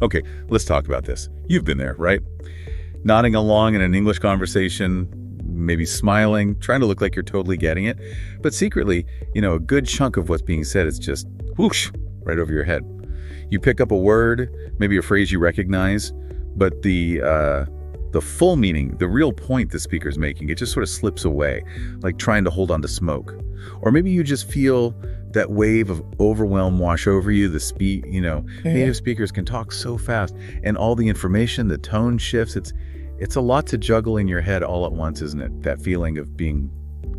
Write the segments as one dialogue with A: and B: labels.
A: Okay, let's talk about this. You've been there, right? Nodding along in an English conversation, maybe smiling, trying to look like you're totally getting it. But secretly, a good chunk of what's being said is just whoosh, right over your head. You pick up a word, maybe a phrase you recognize, but the full meaning, the real point the speaker's making, it just sort of slips away, like trying to hold on to smoke. Or maybe you just feel that wave of overwhelm wash over you. Native speakers can talk so fast, and all the information, the tone shifts. It's a lot to juggle in your head all at once, isn't it? That feeling of being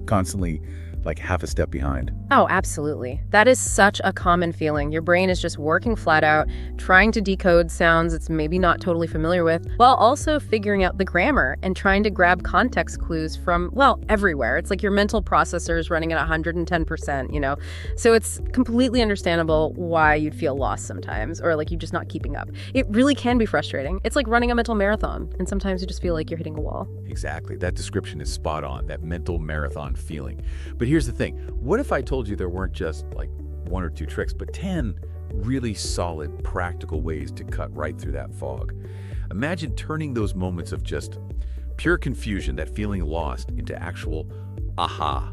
A: constantly like half a step behind.
B: Oh, absolutely. That is such a common feeling. Your brain is just working flat out, trying to decode sounds it's maybe not totally familiar with, while also figuring out the grammar and trying to grab context clues from, everywhere. It's like your mental processor is running at 110%, So it's completely understandable why you'd feel lost sometimes, or like you're just not keeping up. It really can be frustrating. It's like running a mental marathon, and sometimes you just feel like you're hitting a wall.
C: Exactly. That description is spot on, that mental marathon feeling. But here's the thing. What if I told you there weren't just like 1 or 2 tricks, but 10 really solid, practical ways to cut right through that fog? Imagine turning those moments of just pure confusion, that feeling lost, into actual aha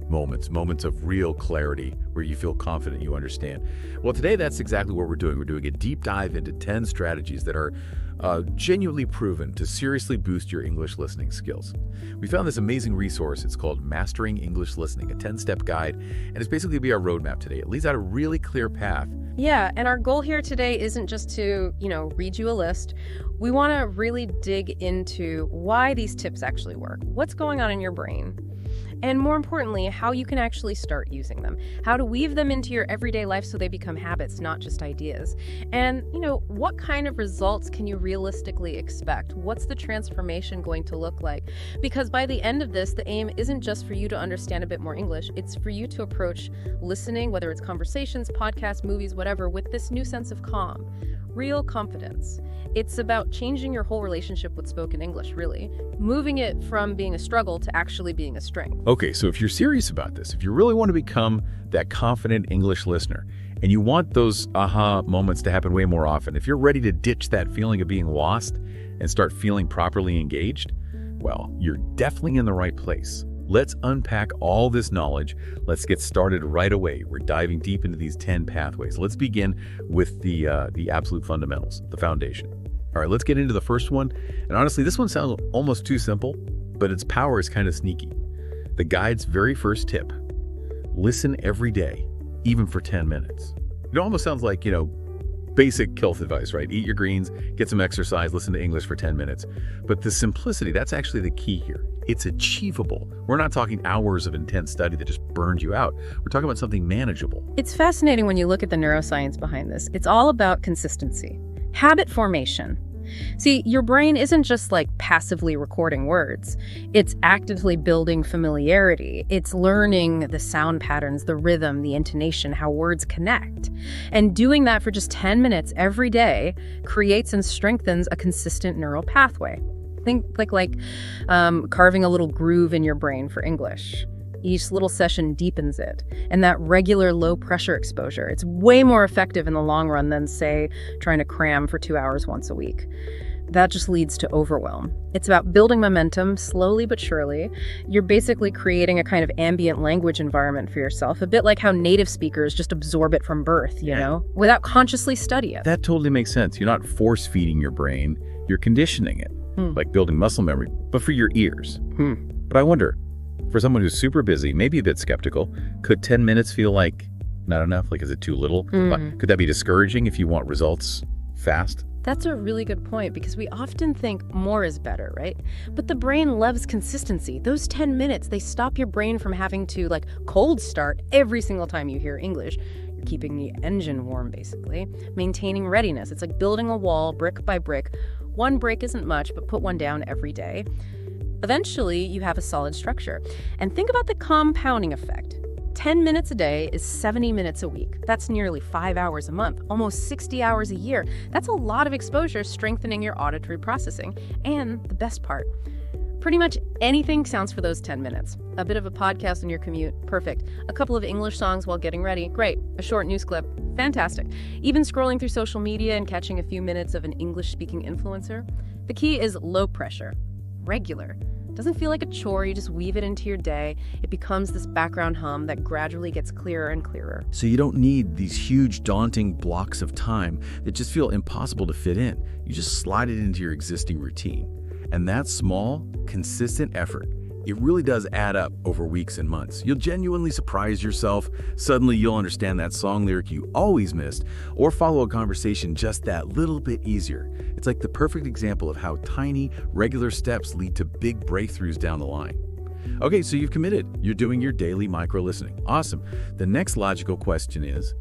C: moments of real clarity where you feel confident you understand. Well, today that's exactly what we're doing. We're doing a deep dive into 10 strategies that are genuinely proven to seriously boost your English listening skills. We found this amazing resource. It's called Mastering English Listening, a 10-step guide, and it's basically going to be our roadmap today. It lays out a really clear path.
B: Yeah, and our goal here today isn't just to, read you a list. We want to really dig into why these tips actually work, what's going on in your brain, and more importantly, how you can actually start using them, how to weave them into your everyday life so they become habits, not just ideas. And, what kind of results can you realistically expect? What's the transformation going to look like? Because by the end of this, the aim isn't just for you to understand a bit more English, it's for you to approach listening, whether it's conversations, podcasts, movies, whatever, with this new sense of calm, real confidence. It's about changing your whole relationship with spoken English, really. Moving it from being a struggle to actually being a strength.
A: Okay, so if you're serious about this, if you really want to become that confident English listener, and you want those aha moments to happen way more often, if you're ready to ditch that feeling of being lost and start feeling properly engaged, well, you're definitely in the right place. Let's unpack all this knowledge. Let's get started right away. We're diving deep into these 10 pathways. Let's begin with the absolute fundamentals, the foundation. All right, let's get into the first one. And honestly, this one sounds almost too simple, but its power is kind of sneaky. The guide's very first tip: listen every day, even for 10 minutes. It almost sounds like, basic health advice, right? Eat your greens, get some exercise, listen to English for 10 minutes. But the simplicity, that's actually the key here. It's achievable. We're not talking hours of intense study that just burned you out. We're talking about something manageable.
B: It's fascinating when you look at the neuroscience behind this. It's all about consistency, habit formation. See, your brain isn't just like passively recording words. It's actively building familiarity. It's learning the sound patterns, the rhythm, the intonation, how words connect. And doing that for just 10 minutes every day creates and strengthens a consistent neural pathway. Think like carving a little groove in your brain for English. Each little session deepens it. And that regular low-pressure exposure, it's way more effective in the long run than, say, trying to cram for 2 hours once a week. That just leads to overwhelm. It's about building momentum slowly but surely. You're basically creating a kind of ambient language environment for yourself, a bit like how native speakers just absorb it from birth, without consciously studying it.
A: That totally makes sense. You're not force-feeding your brain, you're conditioning it, like building muscle memory, but for your ears. But I wonder, for someone who's super busy, maybe a bit skeptical, could 10 minutes feel like not enough? Like, is it too little? Could that be discouraging if you want results fast?
B: That's a really good point, because we often think more is better, right? But the brain loves consistency. Those 10 minutes, they stop your brain from having to cold start every single time you hear English. You're keeping the engine warm, basically. Maintaining readiness. It's like building a wall brick by brick. One break isn't much, but put one down every day. Eventually, you have a solid structure. And think about the compounding effect. 10 minutes a day is 70 minutes a week. That's nearly 5 hours a month, almost 60 hours a year. That's a lot of exposure strengthening your auditory processing. And the best part, pretty much anything counts for those 10 minutes. A bit of a podcast on your commute, perfect. A couple of English songs while getting ready, great. A short news clip, Fantastic. Even scrolling through social media and catching a few minutes of an English-speaking influencer, the key is low pressure, regular. Doesn't feel like a chore, you just weave it into your day. It becomes this background hum that gradually gets clearer and clearer.
C: So you don't need these huge, daunting blocks of time that just feel impossible to fit in. You just slide it into your existing routine. And that small, consistent effort, it really does add up over weeks and months. You'll genuinely surprise yourself. Suddenly you'll understand that song lyric you always missed, or follow a conversation just that little bit easier. It's like the perfect example of how tiny, regular steps lead to big breakthroughs down the line. Okay, so you've committed. You're doing your daily micro-listening. Awesome. The next logical question is,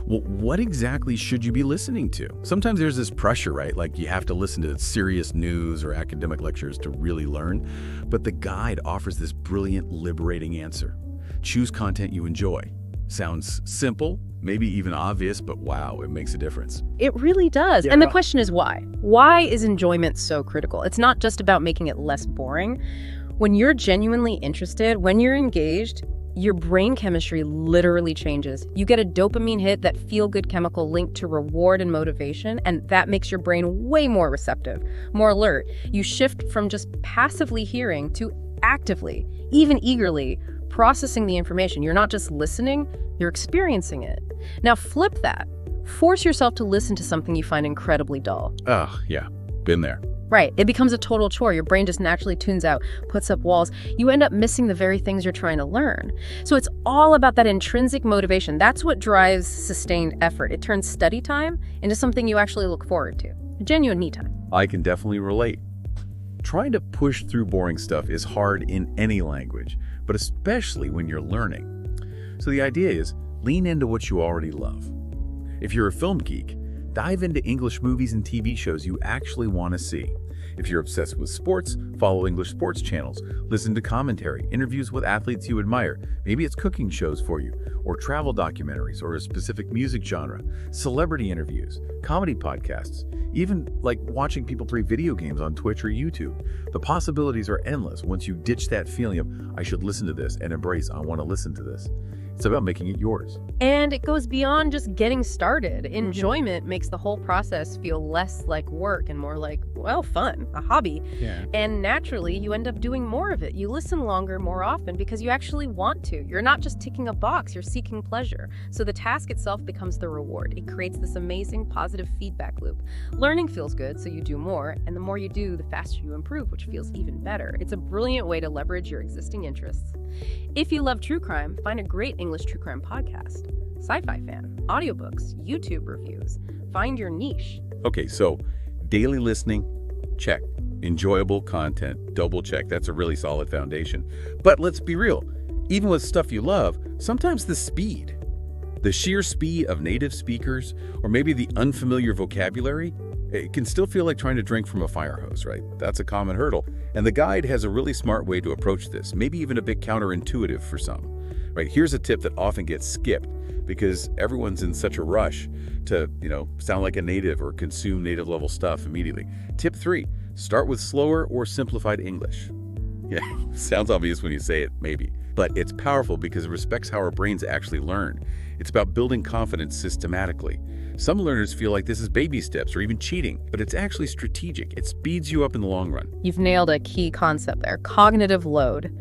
C: well, what exactly should you be listening to? Sometimes there's this pressure, right? Like you have to listen to serious news or academic lectures to really learn. But the guide offers this brilliant, liberating answer. Choose content you enjoy. Sounds simple, maybe even obvious, but wow, it makes a difference.
B: It really does.
C: Yeah.
B: And the question is why? Why is enjoyment so critical? It's not just about making it less boring. When you're genuinely interested, when you're engaged, your brain chemistry literally changes. You get a dopamine hit, that feel-good chemical linked to reward and motivation, and that makes your brain way more receptive, more alert. You shift from just passively hearing to actively, even eagerly, processing the information. You're not just listening, you're experiencing it. Now flip that. Force yourself to listen to something you find incredibly dull.
C: Oh, yeah, been there.
B: Right, it becomes a total chore. Your brain just naturally tunes out, puts up walls. You end up missing the very things you're trying to learn. So it's all about that intrinsic motivation. That's what drives sustained effort. It turns study time into something you actually look forward to. A genuine me time.
C: I can definitely relate. Trying to push through boring stuff is hard in any language, but especially when you're learning. So the idea is, lean into what you already love. If you're a film geek, dive into English movies and TV shows you actually want to see. If you're obsessed with sports, follow English sports channels, listen to commentary, interviews with athletes you admire. Maybe it's cooking shows for you, or travel documentaries, or a specific music genre, celebrity interviews, comedy podcasts, even like watching people play video games on Twitch or YouTube. The possibilities are endless once you ditch that feeling of, I should listen to this, and embrace, I want to listen to this. It's about making it yours.
B: And it goes beyond just getting started. Enjoyment makes the whole process feel less like work and more like, well, fun, a hobby.
C: Yeah.
B: And naturally, you end up doing more of it. You listen longer, more often, because you actually want to. You're not just ticking a box, you're seeking pleasure. So the task itself becomes the reward. It creates this amazing positive feedback loop. Learning feels good, so you do more, and the more you do, the faster you improve, which feels even better. It's a brilliant way to leverage your existing interests. If you love true crime, find a great English true crime podcast. Sci-fi fan, audiobooks, YouTube reviews. Find your niche.
C: Okay, so daily listening, check. Enjoyable content, double check. That's a really solid foundation. But let's be real. Even with stuff you love, sometimes the sheer speed of native speakers, or maybe the unfamiliar vocabulary, it can still feel like trying to drink from a fire hose, right? That's a common hurdle. And the guide has a really smart way to approach this, maybe even a bit counterintuitive for some. Right, here's a tip that often gets skipped because everyone's in such a rush to, sound like a native or consume native level stuff immediately. Tip 3, start with slower or simplified English. Yeah, sounds obvious when you say it, maybe. But it's powerful because it respects how our brains actually learn. It's about building confidence systematically. Some learners feel like this is baby steps or even cheating, but it's actually strategic. It speeds you up in the long run.
B: You've nailed a key concept there, cognitive load.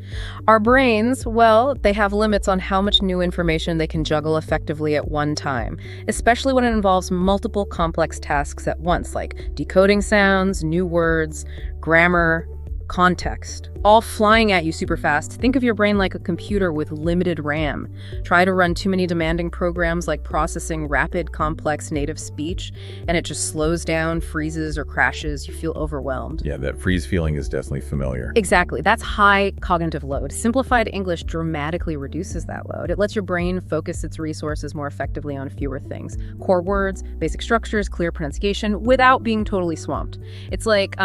B: Our brains, well, they have limits on how much new information they can juggle effectively at one time, especially when it involves multiple complex tasks at once, like decoding sounds, new words, grammar, context, all flying at you super fast. Think of your brain like a computer with limited RAM. Try to run too many demanding programs like processing rapid, complex native speech, and it just slows down, freezes, or crashes. You feel overwhelmed.
C: Yeah, that freeze feeling is definitely familiar.
B: Exactly. That's high cognitive load. Simplified English dramatically reduces that load. It lets your brain focus its resources more effectively on fewer things. Core words, basic structures, clear pronunciation, without being totally swamped. It's like,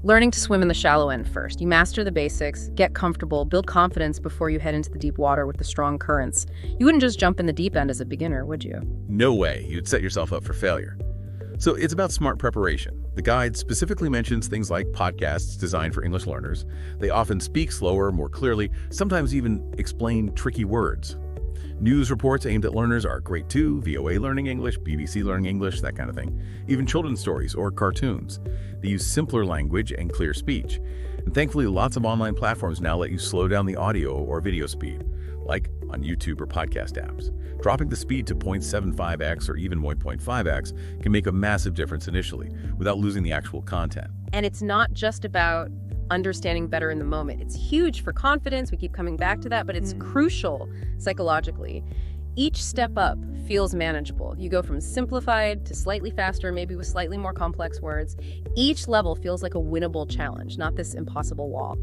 B: learning to swim in the shallow end first. You master the basics, get comfortable, build confidence before you head into the deep water with the strong currents. You wouldn't just jump in the deep end as a beginner, would you?
C: No way. You'd set yourself up for failure. So it's about smart preparation. The guide specifically mentions things like podcasts designed for English learners. They often speak slower, more clearly, sometimes even explain tricky words. News reports aimed at learners are great too. VOA Learning English, BBC Learning English, that kind of thing. Even children's stories or cartoons. They use simpler language and clear speech. And thankfully, lots of online platforms now let you slow down the audio or video speed, like on YouTube or podcast apps. Dropping the speed to 0.75x or even 1.5x can make a massive difference initially, without losing the actual content.
B: And it's not just about understanding better in the moment. It's huge for confidence. We keep coming back to that, but it's crucial psychologically. Each step up feels manageable. You go from simplified to slightly faster, maybe with slightly more complex words. Each level feels like a winnable challenge, not this impossible wall.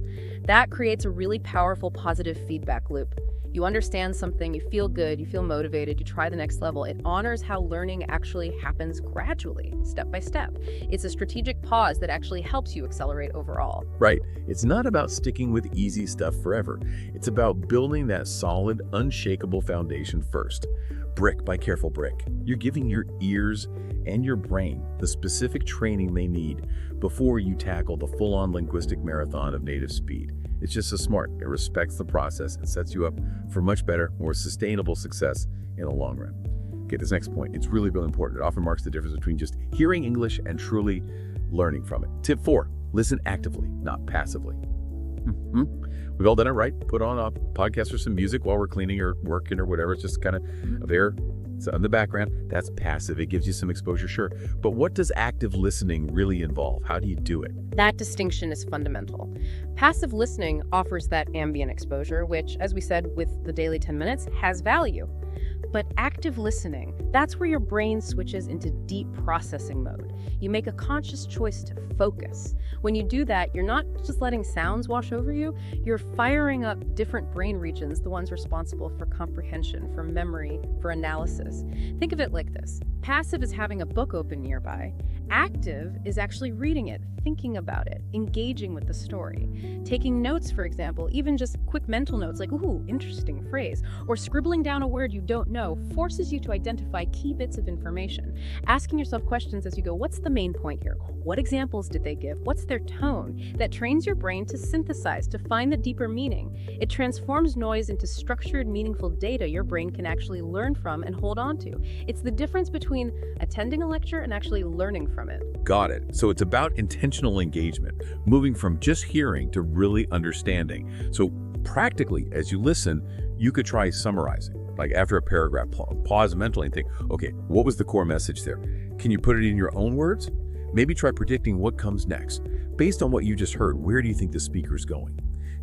B: That creates a really powerful positive feedback loop. You understand something, you feel good, you feel motivated, you try the next level. It honors how learning actually happens gradually, step by step. It's a strategic pause that actually helps you accelerate overall.
C: Right. It's not about sticking with easy stuff forever. It's about building that solid, unshakable foundation first, brick by careful brick. You're giving your ears and your brain the specific training they need before you tackle the full-on linguistic marathon of native speed. It's just so smart. It respects the process and sets you up for much better, more sustainable success in the long run. Okay, this next point, it's really, really important. It often marks the difference between just hearing English and truly learning from it. Tip 4, listen actively, not passively. We've all done it, right? Put on a podcast or some music while we're cleaning or working or whatever. It's just kind of there. It's in the background. That's passive. It gives you some exposure, sure. But what does active listening really involve? How do you do it?
B: That distinction is fundamental. Passive listening offers that ambient exposure, which, as we said with the daily 10 minutes, has value. But active listening, that's where your brain switches into deep processing mode. You make a conscious choice to focus. When you do that, you're not just letting sounds wash over you, you're firing up different brain regions, the ones responsible for comprehension, for memory, for analysis. Think of it like this. Passive is having a book open nearby. Active is actually reading it, thinking about it, engaging with the story. Taking notes, for example, even just quick mental notes like, ooh, interesting phrase, or scribbling down a word you don't know forces you to identify key bits of information. Asking yourself questions as you go, what's the main point here? What examples did they give? What's their tone? That trains your brain to synthesize, to find the deeper meaning. It transforms noise into structured, meaningful data your brain can actually learn from and hold on to. It's the difference between attending a lecture and actually learning from it.
C: Got it. So it's about intentional engagement, moving from just hearing to really understanding. So practically, as you listen, you could try summarizing. Like after a paragraph, pause mentally and think, okay, what was the core message there? Can you put it in your own words? Maybe try predicting what comes next. Based on what you just heard, where do you think the speaker's going?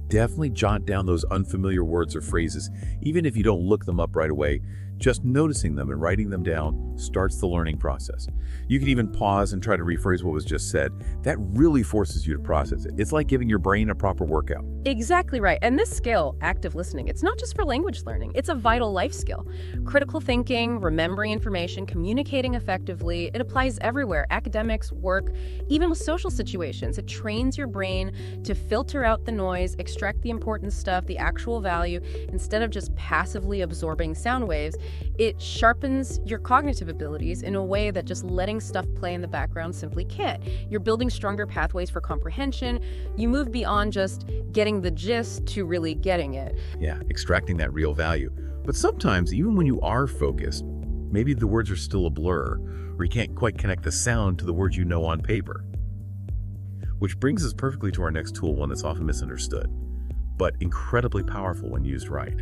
C: Definitely jot down those unfamiliar words or phrases, even if you don't look them up right away. Just noticing them and writing them down starts the learning process. You can even pause and try to rephrase what was just said. That really forces you to process it. It's like giving your brain a proper workout.
B: Exactly right. And this skill, active listening, it's not just for language learning. It's a vital life skill. Critical thinking, remembering information, communicating effectively, it applies everywhere. Academics, work, even with social situations. It trains your brain to filter out the noise, extract the important stuff, the actual value, instead of just passively absorbing sound waves. It sharpens your cognitive abilities in a way that just letting stuff play in the background simply can't. You're building stronger pathways for comprehension. You move beyond just getting the gist to really getting it.
C: Yeah, extracting that real value. But sometimes, even when you are focused, maybe the words are still a blur, or you can't quite connect the sound to the words you know on paper. Which brings us perfectly to our next tool, one that's often misunderstood, but incredibly powerful when used right.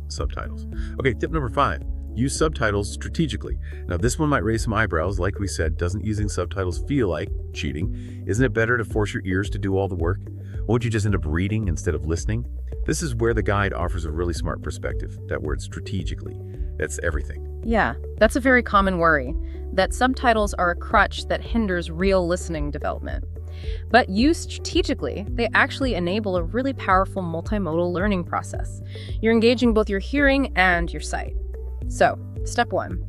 C: Subtitles. Okay, tip number 5, use subtitles strategically. Now this one might raise some eyebrows. Like we said, doesn't using subtitles feel like cheating? Isn't it better to force your ears to do all the work? Won't you just end up reading instead of listening? This is where the guide offers a really smart perspective. That word strategically. That's everything.
B: Yeah, that's a very common worry, that subtitles are a crutch that hinders real listening development. But used strategically, they actually enable a really powerful multimodal learning process. You're engaging both your hearing and your sight. So, step 1,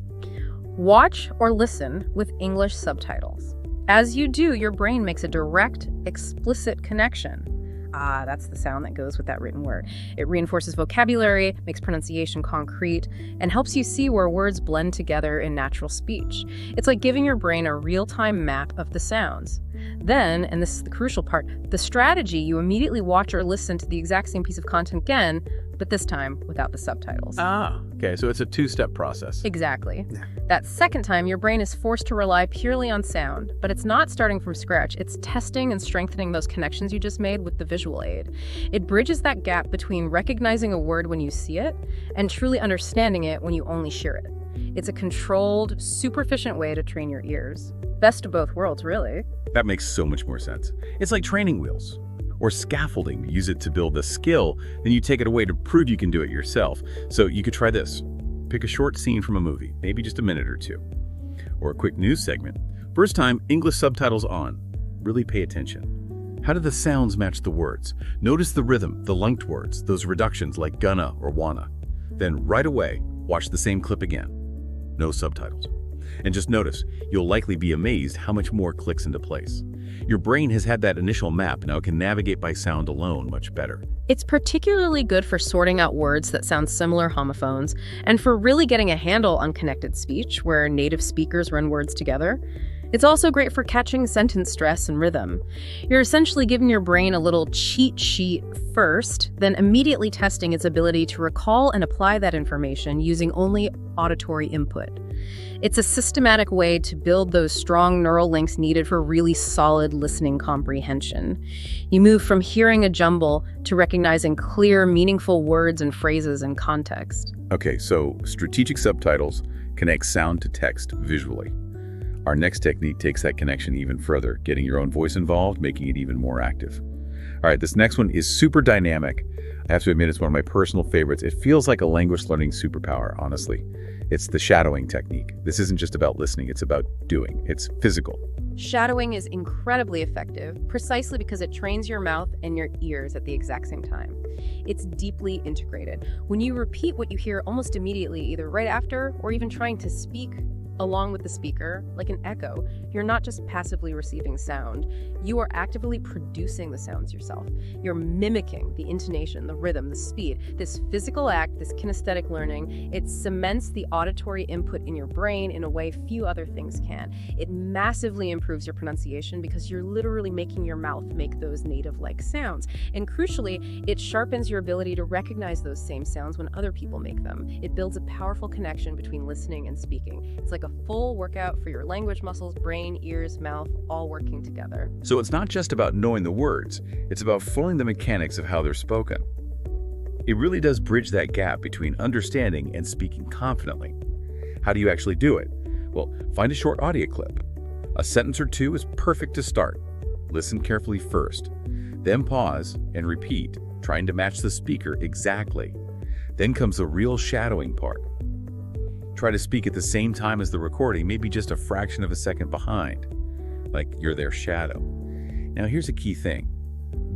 B: watch or listen with English subtitles. As you do, your brain makes a direct, explicit connection. Ah, that's the sound that goes with that written word. It reinforces vocabulary, makes pronunciation concrete, and helps you see where words blend together in natural speech. It's like giving your brain a real-time map of the sounds. Then, and this is the crucial part, the strategy, you immediately watch or listen to the exact same piece of content again, but this time without the subtitles.
C: Ah, okay, so it's a two-step process.
B: Exactly. That second time, your brain is forced to rely purely on sound, but it's not starting from scratch. It's testing and strengthening those connections you just made with the visual aid. It bridges that gap between recognizing a word when you see it and truly understanding it when you only hear it. It's a controlled, super efficient way to train your ears. Best of both worlds, really.
C: That makes so much more sense. It's like training wheels or scaffolding. You use it to build a skill, then you take it away to prove you can do it yourself. So you could try this. Pick a short scene from a movie, maybe just a minute or two, or a quick news segment. First time, English subtitles on. Really pay attention. How do the sounds match the words? Notice the rhythm, the lunked words, those reductions like gonna or wanna. Then right away, watch the same clip again. No subtitles. And just notice, you'll likely be amazed how much more clicks into place. Your brain has had that initial map, now it can navigate by sound alone much better.
B: It's particularly good for sorting out words that sound similar homophones, and for really getting a handle on connected speech, where native speakers run words together. It's also great for catching sentence stress and rhythm. You're essentially giving your brain a little cheat sheet first, then immediately testing its ability to recall and apply that information using only auditory input. It's a systematic way to build those strong neural links needed for really solid listening comprehension. You move from hearing a jumble to recognizing clear, meaningful words and phrases in context.
C: Okay, so strategic subtitles connect sound to text visually. Our next technique takes that connection even further, getting your own voice involved, making it even more active. All right, this next one is super dynamic. I have to admit, it's one of my personal favorites. It feels like a language learning superpower, honestly. It's the shadowing technique. This isn't just about listening, it's about doing. It's physical.
B: Shadowing is incredibly effective, precisely because it trains your mouth and your ears at the exact same time. It's deeply integrated. When you repeat what you hear almost immediately, either right after or even trying to speak along with the speaker, like an echo, you're not just passively receiving sound, you are actively producing the sounds yourself. You're mimicking the intonation, the rhythm, the speed. This physical act, this kinesthetic learning, it cements the auditory input in your brain in a way few other things can. It massively improves your pronunciation because you're literally making your mouth make those native-like sounds. And crucially, it sharpens your ability to recognize those same sounds when other people make them. It builds a powerful connection between listening and speaking. It's like a full workout for your language muscles, brain, ears, mouth, all working together.
C: So it's not just about knowing the words, it's about following the mechanics of how they're spoken. It really does bridge that gap between understanding and speaking confidently. How do you actually do it? Well, find a short audio clip. A sentence or two is perfect to start. Listen carefully first, then pause and repeat, trying to match the speaker exactly. Then comes the real shadowing part. Try to speak at the same time as the recording, maybe just a fraction of a second behind, like you're their shadow. Now here's a key thing.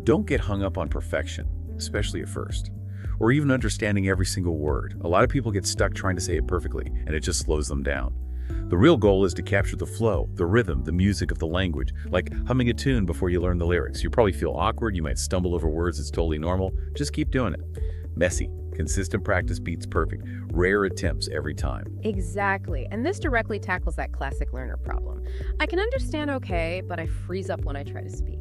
C: Don't get hung up on perfection, especially at first, or even understanding every single word. A lot of people get stuck trying to say it perfectly, and it just slows them down. The real goal is to capture the flow, the rhythm, the music of the language, like humming a tune before you learn the lyrics. You probably feel awkward, you might stumble over words, it's totally normal. Just keep doing it. Messy. Consistent practice beats perfect. Rare attempts every time.
B: Exactly. And this directly tackles that classic learner problem. I can understand okay, but I freeze up when I try to speak.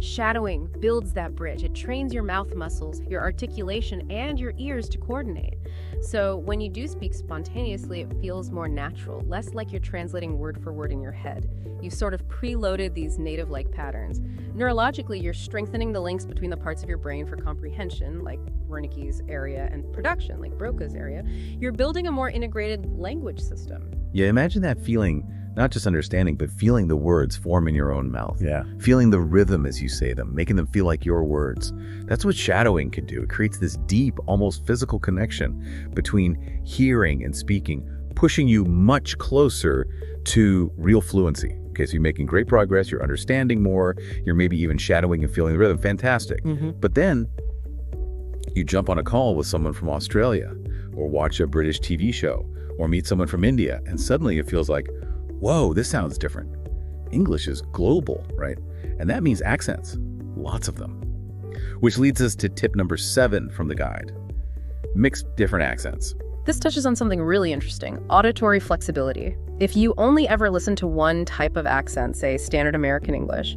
B: Shadowing builds that bridge. It trains your mouth muscles, your articulation, and your ears to coordinate. So when you do speak spontaneously, it feels more natural, less like you're translating word for word in your head. You've sort of preloaded these native-like patterns. Neurologically, you're strengthening the links between the parts of your brain for comprehension, like Wernicke's area, and production, like Broca's area. You're building a more integrated language system.
C: Yeah, imagine that feeling, not just understanding, but feeling the words form in your own mouth.
A: Yeah.
C: Feeling the rhythm as you say them, making them feel like your words. That's what shadowing can do. It creates this deep, almost physical connection between hearing and speaking, pushing you much closer to real fluency. Okay, so you're making great progress, you're understanding more, you're maybe even shadowing and feeling the rhythm. Fantastic. But then you jump on a call with someone from Australia, or watch a British TV show, or meet someone from India, and suddenly it feels like, whoa, this sounds different. English is global, right? And that means accents, lots of them. Which leads us to tip number 7 from the guide. Mix different accents.
B: This touches on something really interesting, auditory flexibility. If you only ever listen to one type of accent, say standard American English,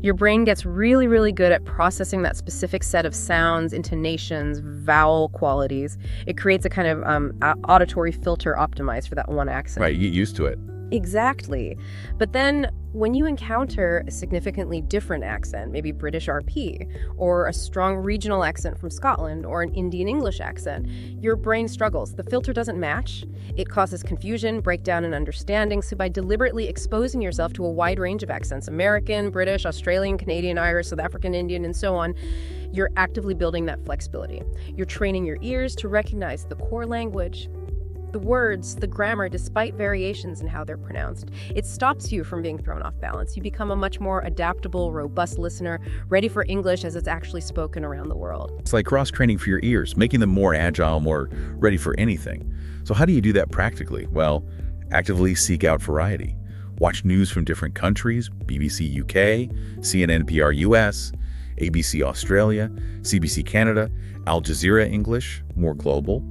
B: Your brain gets really, really good at processing that specific set of sounds, intonations, vowel qualities. It creates a kind of auditory filter optimized for that one accent.
C: Right, you get used to it.
B: Exactly. But then when you encounter a significantly different accent, maybe British RP, or a strong regional accent from Scotland, or an Indian English accent, your brain struggles. The filter doesn't match. It causes confusion, breakdown in understanding. So by deliberately exposing yourself to a wide range of accents, American, British, Australian, Canadian, Irish, South African, Indian, and so on, you're actively building that flexibility. You're training your ears to recognize the core language, the words, the grammar, despite variations in how they're pronounced. It stops you from being thrown off balance. You become a much more adaptable, robust listener, ready for English as it's actually spoken around the world.
C: It's like cross-training for your ears, making them more agile, more ready for anything. So how do you do that practically? Well, actively seek out variety. Watch news from different countries, BBC UK, CNN NPR US, ABC Australia, CBC Canada, Al Jazeera English, more global.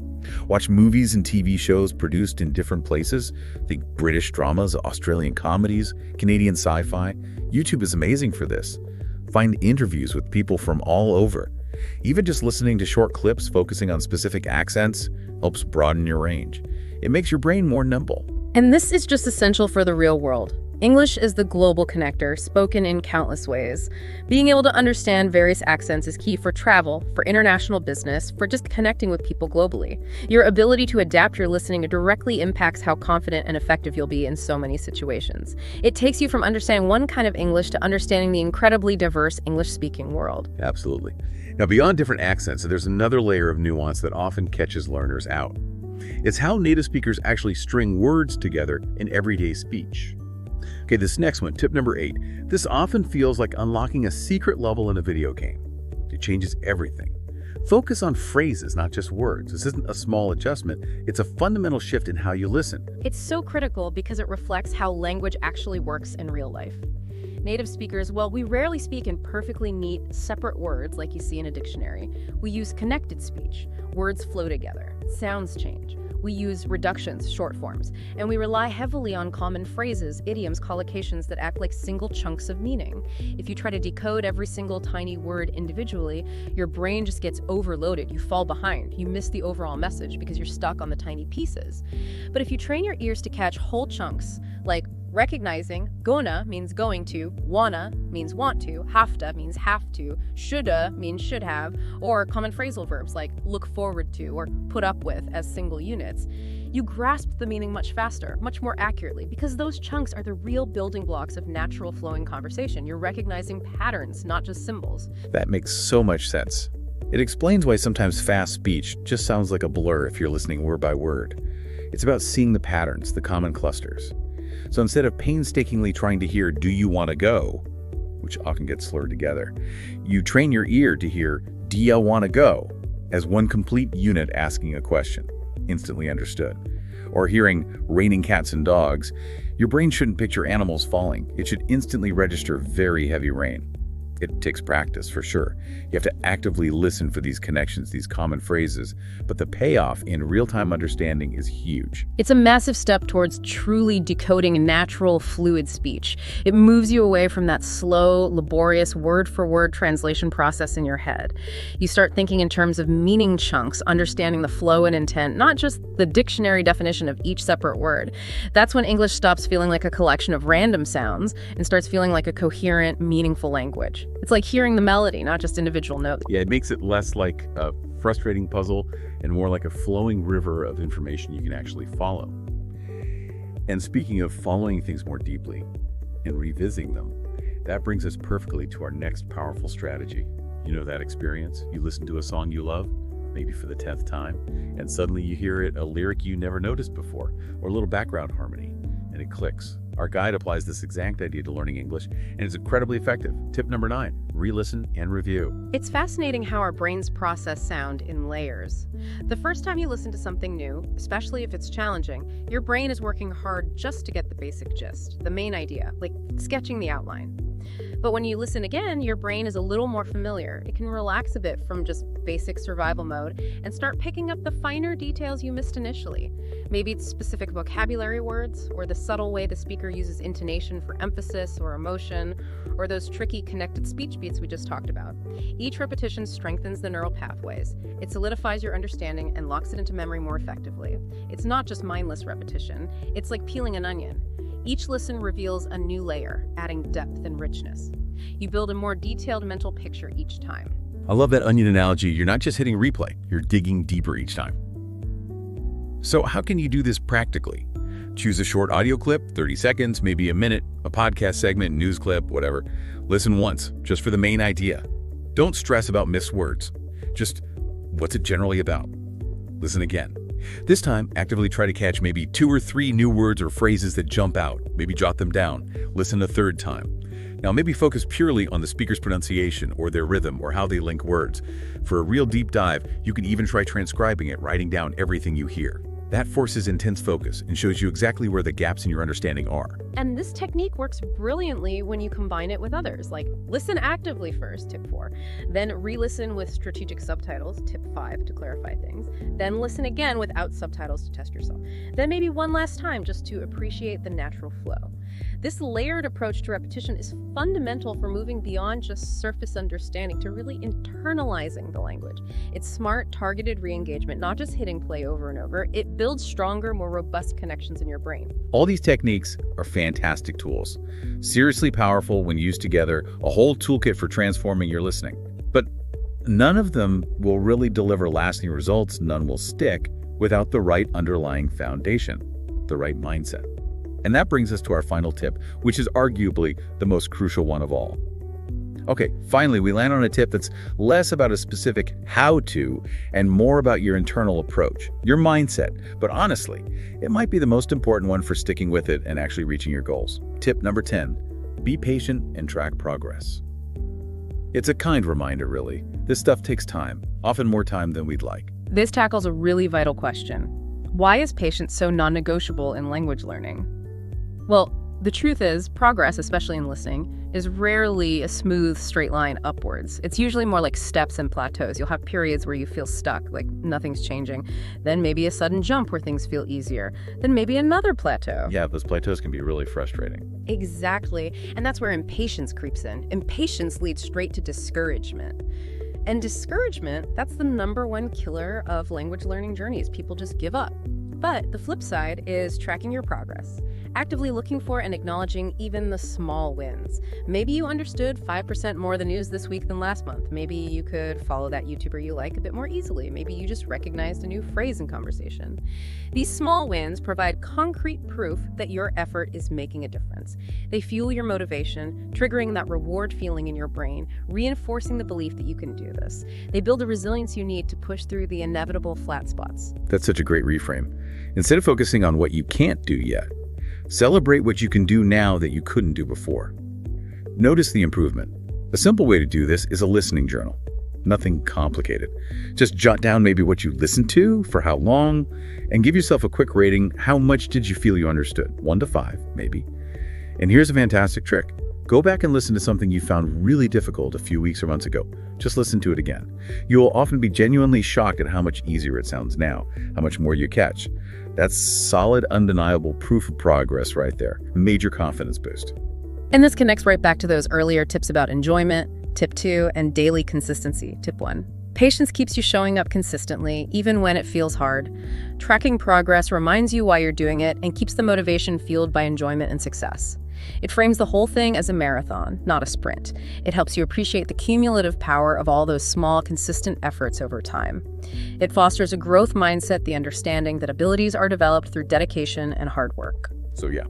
C: Watch movies and TV shows produced in different places. Think British dramas, Australian comedies, Canadian sci-fi. YouTube is amazing for this. Find interviews with people from all over. Even just listening to short clips focusing on specific accents helps broaden your range. It makes your brain more nimble.
B: And this is just essential for the real world. English is the global connector, spoken in countless ways. Being able to understand various accents is key for travel, for international business, for just connecting with people globally. Your ability to adapt your listening directly impacts how confident and effective you'll be in so many situations. It takes you from understanding one kind of English to understanding the incredibly diverse English-speaking world.
C: Absolutely. Now, beyond different accents, there's another layer of nuance that often catches learners out. It's how native speakers actually string words together in everyday speech. Okay, this next one, tip number 8. This often feels like unlocking a secret level in a video game. It changes everything. Focus on phrases, not just words. This isn't a small adjustment. It's a fundamental shift in how you listen.
B: It's so critical because it reflects how language actually works in real life. Native speakers, well, we rarely speak in perfectly neat, separate words like you see in a dictionary. We use connected speech. Words flow together. Sounds change. We use reductions, short forms, and we rely heavily on common phrases, idioms, collocations that act like single chunks of meaning. If you try to decode every single tiny word individually, your brain just gets overloaded. You fall behind. You miss the overall message because you're stuck on the tiny pieces. But if you train your ears to catch whole chunks, like recognizing gonna means going to, wanna means want to, hafta means have to, shoulda means should have, or common phrasal verbs like look forward to or put up with as single units, you grasp the meaning much faster, much more accurately, because those chunks are the real building blocks of natural flowing conversation. You're recognizing patterns, not just symbols.
C: That makes so much sense. It explains why sometimes fast speech just sounds like a blur if you're listening word by word. It's about seeing the patterns, the common clusters. So instead of painstakingly trying to hear, do you want to go, which often gets slurred together, you train your ear to hear, do you want to go, as one complete unit asking a question, instantly understood. Or hearing raining cats and dogs, your brain shouldn't picture animals falling. It should instantly register very heavy rain. It takes practice, for sure. You have to actively listen for these connections, these common phrases, but the payoff in real-time understanding is huge.
B: It's a massive step towards truly decoding natural, fluid speech. It moves you away from that slow, laborious, word-for-word translation process in your head. You start thinking in terms of meaning chunks, understanding the flow and intent, not just the dictionary definition of each separate word. That's when English stops feeling like a collection of random sounds and starts feeling like a coherent, meaningful language. It's like hearing the melody, not just individual notes.
C: Yeah, it makes it less like a frustrating puzzle and more like a flowing river of information you can actually follow. And speaking of following things more deeply and revisiting them, that brings us perfectly to our next powerful strategy. You know that experience? You listen to a song you love, maybe for the 10th time, and suddenly you hear it, a lyric you never noticed before, or a little background harmony, and it clicks. Our guide applies this exact idea to learning English, and it's incredibly effective. Tip number 9, re-listen and review.
B: It's fascinating how our brains process sound in layers. The first time you listen to something new, especially if it's challenging, your brain is working hard just to get the basic gist, the main idea, like sketching the outline. But when you listen again, your brain is a little more familiar. It can relax a bit from just basic survival mode and start picking up the finer details you missed initially. Maybe it's specific vocabulary words, or the subtle way the speaker uses intonation for emphasis or emotion, or those tricky connected speech beats we just talked about. Each repetition strengthens the neural pathways. It solidifies your understanding and locks it into memory more effectively. It's not just mindless repetition, it's like peeling an onion. Each listen reveals a new layer, adding depth and richness. You build a more detailed mental picture each time.
C: I love that onion analogy. You're not just hitting replay, you're digging deeper each time.
A: So how can you do this practically? Choose a short audio clip, 30 seconds, maybe a minute, a podcast segment, news clip, whatever. Listen once, just for the main idea. Don't stress about missed words. Just, what's it generally about? Listen again. This time, actively try to catch maybe 2 or 3 new words or phrases that jump out. Maybe jot them down. Listen a third time. Now maybe focus purely on the speaker's pronunciation or their rhythm or how they link words. For a real deep dive, you can even try transcribing it, writing down everything you hear. That forces intense focus and shows you exactly where the gaps in your understanding are.
B: And this technique works brilliantly when you combine it with others, like listen actively first, tip 4, then re-listen with strategic subtitles, tip 5, to clarify things, then listen again without subtitles to test yourself, then maybe one last time just to appreciate the natural flow. This layered approach to repetition is fundamental for moving beyond just surface understanding to really internalizing the language. It's smart, targeted re-engagement, not just hitting play over and over. It builds stronger, more robust connections in your brain.
A: All these techniques are fantastic tools. Seriously powerful when used together, a whole toolkit for transforming your listening. But none of them will really deliver lasting results, none will stick without the right underlying foundation, the right mindset. And that brings us to our final tip, which is arguably the most crucial one of all. Okay, finally, we land on a tip that's less about a specific how-to and more about your internal approach, your mindset. But honestly, it might be the most important one for sticking with it and actually reaching your goals. Tip number 10, be patient and track progress. It's a kind reminder, really. This stuff takes time, often more time than we'd like.
B: This tackles a really vital question. Why is patience so non-negotiable in language learning? Well, the truth is, progress, especially in listening, is rarely a smooth, straight line upwards. It's usually more like steps and plateaus. You'll have periods where you feel stuck, like nothing's changing. Then maybe a sudden jump where things feel easier. Then maybe another plateau.
A: Yeah, those plateaus can be really frustrating.
B: Exactly. And that's where impatience creeps in. Impatience leads straight to discouragement. And discouragement, that's the #1 killer of language learning journeys. People just give up. But the flip side is tracking your progress, actively looking for and acknowledging even the small wins. Maybe you understood 5% more of the news this week than last month. Maybe you could follow that YouTuber you like a bit more easily. Maybe you just recognized a new phrase in conversation. These small wins provide concrete proof that your effort is making a difference. They fuel your motivation, triggering that reward feeling in your brain, reinforcing the belief that you can do this. They build the resilience you need to push through the inevitable flat spots.
A: That's such a great reframe. Instead of focusing on what you can't do yet, celebrate what you can do now that you couldn't do before. Notice the improvement. A simple way to do this is a listening journal. Nothing complicated. Just jot down maybe what you listened to, for how long, and give yourself a quick rating. How much did you feel you understood? 1 to 5, maybe. And here's a fantastic trick. Go back and listen to something you found really difficult a few weeks or months ago. Just listen to it again. You will often be genuinely shocked at how much easier it sounds now, how much more you catch. That's solid, undeniable proof of progress right there. Major confidence boost.
B: And this connects right back to those earlier tips about enjoyment, tip 2, and daily consistency, tip 1. Patience keeps you showing up consistently, even when it feels hard. Tracking progress reminds you why you're doing it and keeps the motivation fueled by enjoyment and success. It frames the whole thing as a marathon, not a sprint. It helps you appreciate the cumulative power of all those small, consistent efforts over time. It fosters a growth mindset, the understanding that abilities are developed through dedication and hard work.
C: So yeah,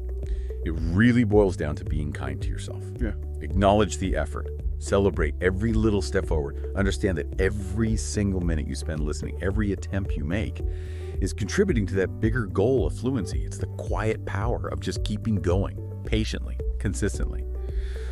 C: it really boils down to being kind to yourself.
A: Yeah.
C: Acknowledge the effort. Celebrate every little step forward. Understand that every single minute you spend listening, every attempt you make, is contributing to that bigger goal of fluency. It's the quiet power of just keeping going, patiently, consistently.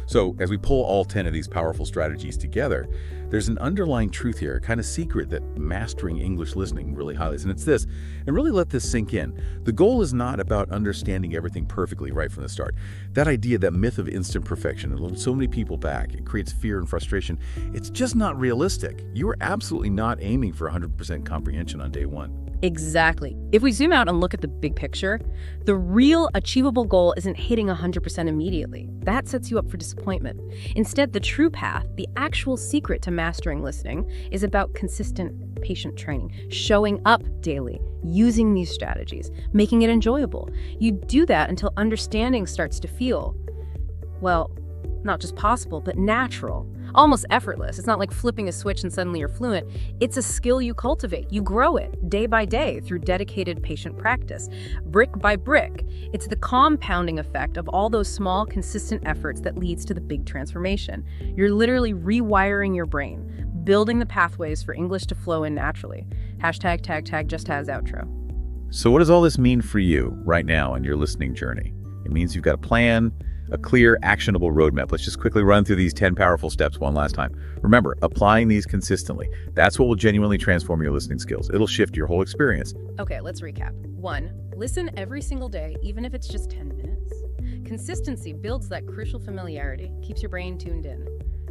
C: So as we pull all 10 of these powerful strategies together, there's an underlying truth here, a kind of secret that mastering English listening really highlights, and it's this, and really let this sink in. The goal is not about understanding everything perfectly right from the start. That idea, that myth of instant perfection, it holds so many people back. It creates fear and frustration. It's just not realistic. You are absolutely not aiming for 100% comprehension on day one.
B: Exactly. If we zoom out and look at the big picture, the real achievable goal isn't hitting 100% immediately. That sets you up for disappointment. Instead, the true path, the actual secret to mastering listening, is about consistent patient training, showing up daily, using these strategies, making it enjoyable. You do that until understanding starts to feel, well, not just possible, but natural, almost effortless. It's not like flipping a switch and suddenly you're fluent. It's a skill you cultivate. You grow it day by day through dedicated patient practice, brick by brick. It's the compounding effect of all those small, consistent efforts that leads to the big transformation. You're literally rewiring your brain, building the pathways for English to flow in naturally. Hashtag tag tag just has outro.
A: So what does all this mean for you right now in your listening journey? It means you've got a plan, a clear, actionable roadmap. Let's just quickly run through these 10 powerful steps one last time. Remember, applying these consistently. That's what will genuinely transform your listening skills. It'll shift your whole experience.
B: Okay, let's recap. 1. Listen every single day, even if it's just 10 minutes. Consistency builds that crucial familiarity, keeps your brain tuned in.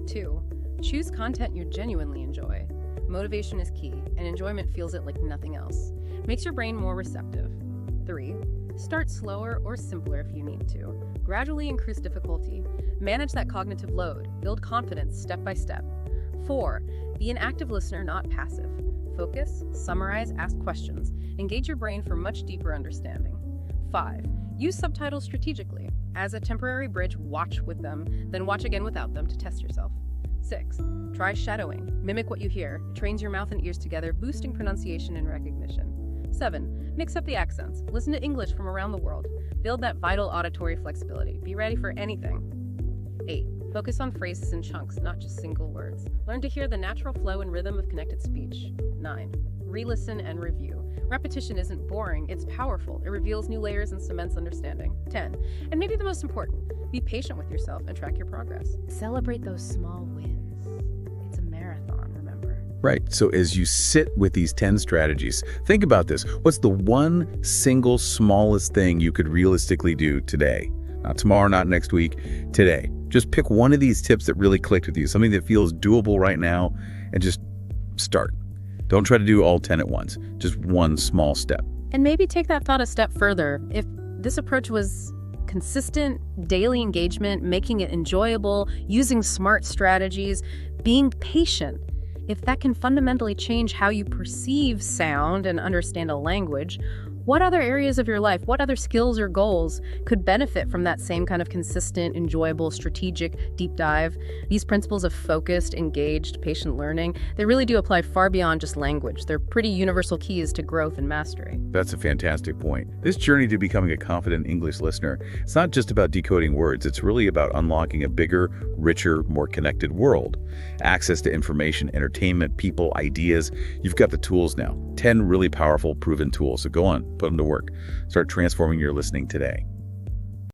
B: 2. Choose content you genuinely enjoy. Motivation is key, and enjoyment feels it like nothing else. Makes your brain more receptive. 3. Start slower or simpler if you need to. Gradually increase difficulty. Manage that cognitive load. Build confidence step by step. 4. Be an active listener, not passive. Focus, summarize, ask questions. Engage your brain for much deeper understanding. 5. Use subtitles strategically. As a temporary bridge, watch with them, then watch again without them to test yourself. 6. Try shadowing. Mimic what you hear. It trains your mouth and ears together, boosting pronunciation and recognition. 7. Mix up the accents. Listen to English from around the world. Build that vital auditory flexibility. Be ready for anything. 8. Focus on phrases and chunks, not just single words. Learn to hear the natural flow and rhythm of connected speech. 9. Re-listen and review. Repetition isn't boring, it's powerful. It reveals new layers and cements understanding. 10. And maybe the most important, be patient with yourself and track your progress. Celebrate those small wins. It's a marathon, remember?
A: Right. So as you sit with these 10 strategies, think about this. What's the one single smallest thing you could realistically do today? Not tomorrow, not next week, today. Just pick one of these tips that really clicked with you, something that feels doable right now, and just start. Don't try to do all 10 at once, just one small step.
B: And maybe take that thought a step further. If this approach was consistent daily engagement, making it enjoyable, using smart strategies, being patient, if that can fundamentally change how you perceive sound and understand a language, what other areas of your life, what other skills or goals could benefit from that same kind of consistent, enjoyable, strategic deep dive? These principles of focused, engaged, patient learning, they really do apply far beyond just language. They're pretty universal keys to growth and mastery.
A: That's a fantastic point. This journey to becoming a confident English listener, it's not just about decoding words, it's really about unlocking a bigger, richer, more connected world. Access to information, entertainment, people, ideas. You've got the tools now. 10 really powerful, proven tools. So go on, put them to work. Start transforming your listening today.